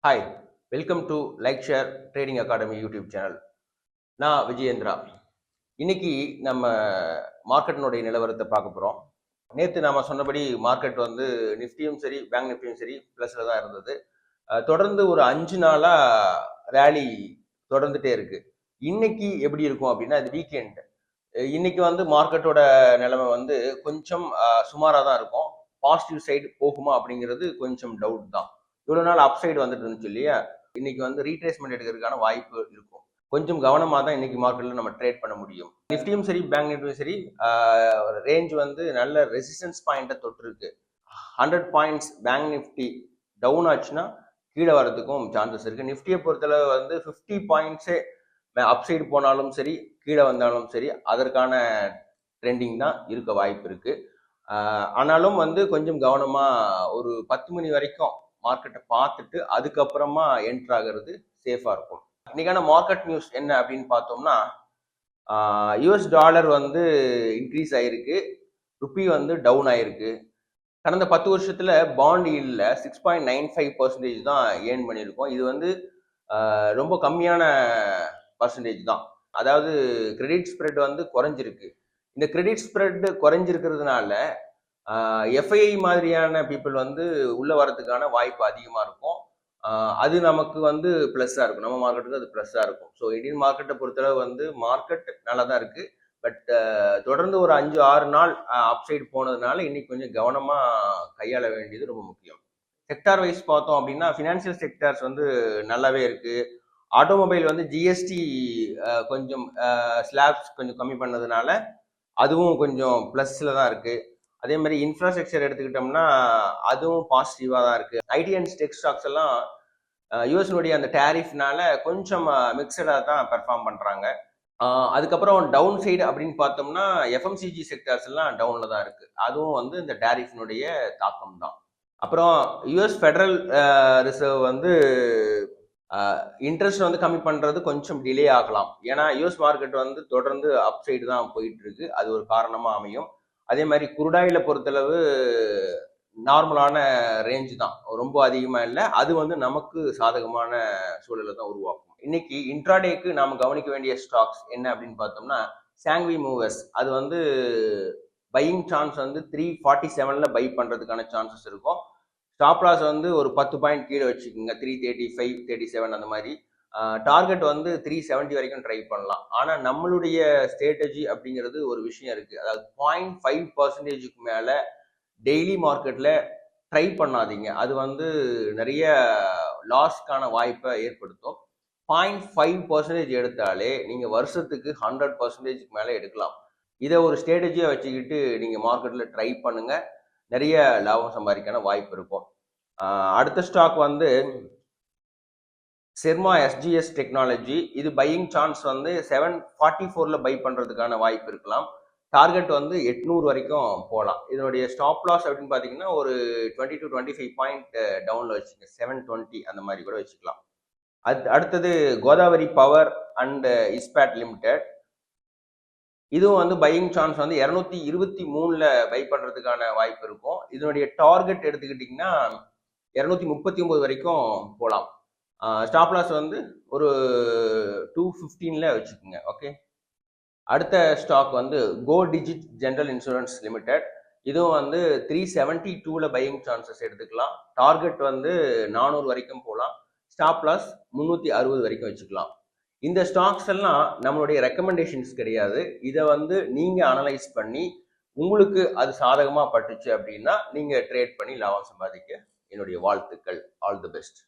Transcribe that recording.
Hi, welcome to like share trading academy YouTube channel. நான் விஜயேந்திரா. இன்னைக்கு நம்ம மார்க்கெட்டினுடைய நிலவரத்தை பார்க்க போகிறோம். நேற்று நாம் சொன்னபடி மார்க்கெட் வந்து நிஃப்டியும் சரி, பேங்க் நிஃப்டியும் சரி ப்ளஸில் தான் இருந்தது. தொடர்ந்து ஒரு 5 நாளாக ரேலி தொடர்ந்துட்டே இருக்கு. இன்னைக்கு எப்படி இருக்கும் அப்படின்னா, இது வீக்கெண்ட். இன்னைக்கு வந்து மார்க்கெட்டோட நிலைமை வந்து கொஞ்சம் சுமாராக தான் இருக்கும். பாசிட்டிவ் சைடு போகுமா அப்படிங்கிறது கொஞ்சம் டவுட் தான். இவ்வளவு நாள் அப் சைடு வந்துட்டு இருந்துச்சு இல்லையா, இன்னைக்கு வந்து ரீட்ரேஸ்மெண்ட் எடுக்கிறதுக்கான வாய்ப்பு இருக்கும். கொஞ்சம் கவனமாக தான் இன்னைக்கு மார்க்கெட்ல நம்ம ட்ரேட் பண்ண முடியும். நிஃப்டியும் சரி, பேங்க் நிஃப்டியும் சரி, ரேஞ்ச் வந்து நல்ல ரெசிஸ்டன்ஸ் பாயிண்ட்டை தொட்டு இருக்கு. 100 பாயிண்ட்ஸ் பேங்க் நிஃப்டி டவுன் ஆச்சுன்னா கீழே வரதுக்கும் சான்சஸ் இருக்கு. நிஃப்டியை பொறுத்தளவு வந்து 50 பாயிண்ட்ஸே அப் சைடு போனாலும் சரி, கீழே வந்தாலும் சரி, அதற்கான ட்ரெண்டிங் தான் இருக்க வாய்ப்பு இருக்கு. ஆனாலும் வந்து கொஞ்சம் கவனமா ஒரு 10 மணி வரைக்கும் மார்க்கெட்டை பார்த்துட்டு அதுக்கப்புறமா என்ட்ரு ஆகிறது சேஃபா இருக்கும். இன்னைக்கான மார்க்கெட் நியூஸ் என்ன அப்படின்னு பார்த்தோம்னா, யூஎஸ் டாலர் வந்து இன்க்ரீஸ் ஆயிருக்கு, ருப்பி வந்து டவுன் ஆயிருக்கு. கடந்த 10 வருஷத்துல பாண்ட் ஈல்ட்ல 6.95% தான் ஏர்ன் பண்ணியிருக்கோம். இது வந்து ரொம்ப கம்மியான பர்சன்டேஜ் தான். அதாவது கிரெடிட் ஸ்ப்ரெட் வந்து குறைஞ்சிருக்கு. இந்த கிரெடிட் ஸ்ப்ரெட் குறைஞ்சிருக்கிறதுனால எஃப்ஐஐ மாதிரியான பீப்புள் வந்து உள்ள வரதுக்கான வாய்ப்பு அதிகமா இருக்கும். அது நமக்கு வந்து ப்ளஸ்ஸாக இருக்கும். நம்ம மார்க்கெட்டுக்கு அது ப்ளஸ்ஸாக இருக்கும். ஸோ இந்தியன் மார்க்கெட்டை பொறுத்தளவு வந்து மார்க்கெட் நல்லா தான் இருக்கு. பட் தொடர்ந்து ஒரு 5-6 நாள் அப்சைடு போனதுனால இன்னைக்கு கொஞ்சம் கவனமா கையாள வேண்டியது ரொம்ப முக்கியம். செக்டார் வைஸ் பார்த்தோம் அப்படின்னா, ஃபினான்சியல் செக்டார்ஸ் வந்து நல்லாவே இருக்கு. ஆட்டோமொபைல் வந்து ஜிஎஸ்டி கொஞ்சம் ஸ்லாப்ஸ் கொஞ்சம் கம்மி பண்ணதுனால அதுவும் கொஞ்சம் ப்ளஸ்ல தான் இருக்கு. அதே மாதிரி இன்ஃப்ராஸ்ட்ரக்சர் எடுத்துக்கிட்டோம்னா அதுவும் பாசிட்டிவாக தான் இருக்கு. ஐடி அண்ட் டெக் ஸ்டாக்ஸ் எல்லாம் யூஎஸ்னுடைய அந்த டேரிஃப்னால கொஞ்சம் மிக்சடாக தான் பெர்ஃபார்ம் பண்ணுறாங்க. அதுக்கப்புறம் டவுன் சைடு அப்படின்னு பார்த்தோம்னா எஃப்எம்சிஜி செக்டர்ஸ் எல்லாம் டவுனில் தான் இருக்கு. அதுவும் வந்து இந்த டேரிஃப்னுடைய தாக்கம் தான். அப்புறம் யூஎஸ் ஃபெடரல் ரிசர்வ் வந்து இன்ட்ரெஸ்ட் வந்து கம்மி பண்ணுறது கொஞ்சம் டிலே ஆகலாம். ஏன்னா யூஎஸ் மார்க்கெட் வந்து தொடர்ந்து அப் சைடு தான் போயிட்டு இருக்கு. அது ஒரு காரணமாக அமையும். அதே மாதிரி குருடாயில பொறுத்தளவு நார்மலான ரேஞ்ச் தான், ரொம்ப அதிகமா இல்லை. அது வந்து நமக்கு சாதகமான சூழலை தான் உருவாக்கும். இன்னைக்கு இன்ட்ராடேக்கு நாம கவனிக்க வேண்டிய ஸ்டாக்ஸ் என்ன அப்படின்னு பார்த்தோம்னா, சாங்வி மூவர்ஸ். அது வந்து பையிங் சான்ஸ் வந்து 347ல பை பண்றதுக்கான சான்சஸ் இருக்கும். ஸ்டாப் லாஸ் வந்து ஒரு 10 பாயிண்ட் கீழே வச்சுக்கோங்க, 335, 37 அந்த மாதிரி. டார்கெட் வந்து 370 வரைக்கும் ட்ரை பண்ணலாம். ஆனால் நம்மளுடைய ஸ்ட்ராட்டஜி அப்படிங்கிறது ஒரு விஷயம் இருக்கு. அதாவது 0.5%க்கு மேலே டெய்லி மார்க்கெட்ல ட்ரை பண்ணாதீங்க. அது வந்து நிறைய லாஸ்க்கான வாய்ப்பை ஏற்படுத்தும். 0.5% எடுத்தாலே நீங்க வருஷத்துக்கு 100%க்கு மேலே எடுக்கலாம். இதை ஒரு ஸ்ட்ராட்டஜியா வச்சுக்கிட்டு நீங்க மார்க்கெட்ல ட்ரை பண்ணுங்க. நிறைய லாபம் சம்பாதிக்கான வாய்ப்பு இருக்கும். அடுத்த ஸ்டாக் வந்து செர்மா எஸ்ஜிஎஸ் டெக்னாலஜி. இது பையிங் சான்ஸ் வந்து 744ல பை பண்றதுக்கான வாய்ப்பு இருக்கலாம். டார்கெட் வந்து 800 வரைக்கும் போகலாம். இதனுடைய ஸ்டாப் லாஸ் அப்படின்னு பார்த்தீங்கன்னா ஒரு 20 to 25 பாயிண்ட் டவுன்ல வச்சுக்க, 720 அந்த மாதிரி கூட வச்சுக்கலாம். அடுத்தது Godavari power and Ispat limited. இதுவும் வந்து பையிங் சான்ஸ் வந்து 223ல பை பண்றதுக்கான வாய்ப்பு இருக்கும். இதனுடைய டார்கெட் எடுத்துக்கிட்டிங்கன்னா 239 வரைக்கும் போகலாம். ஸ்டாப் லாஸ் வந்து ஒரு 215ல வச்சுக்கோங்க. ஓகே. அடுத்த ஸ்டாக் வந்து கோ டிஜிட் ஜெனரல் இன்சூரன்ஸ் லிமிடெட். இதுவும் வந்து 372ல பையிங் சான்சஸ் எடுத்துக்கலாம். டார்கெட் வந்து 400 வரைக்கும் போகலாம். ஸ்டாப் லாஸ் 360 வரைக்கும் வச்சுக்கலாம். இந்த ஸ்டாக்ஸ் எல்லாம் நம்மளுடைய ரெக்கமெண்டேஷன்ஸ் கிடையாது. இதை வந்து நீங்க அனலைஸ் பண்ணி உங்களுக்கு அது சாதகமா பட்டுச்சு அப்படின்னா நீங்க ட்ரேட் பண்ணி லாபம் சம்பாதிக்க என்னுடைய வாழ்த்துக்கள். All the best.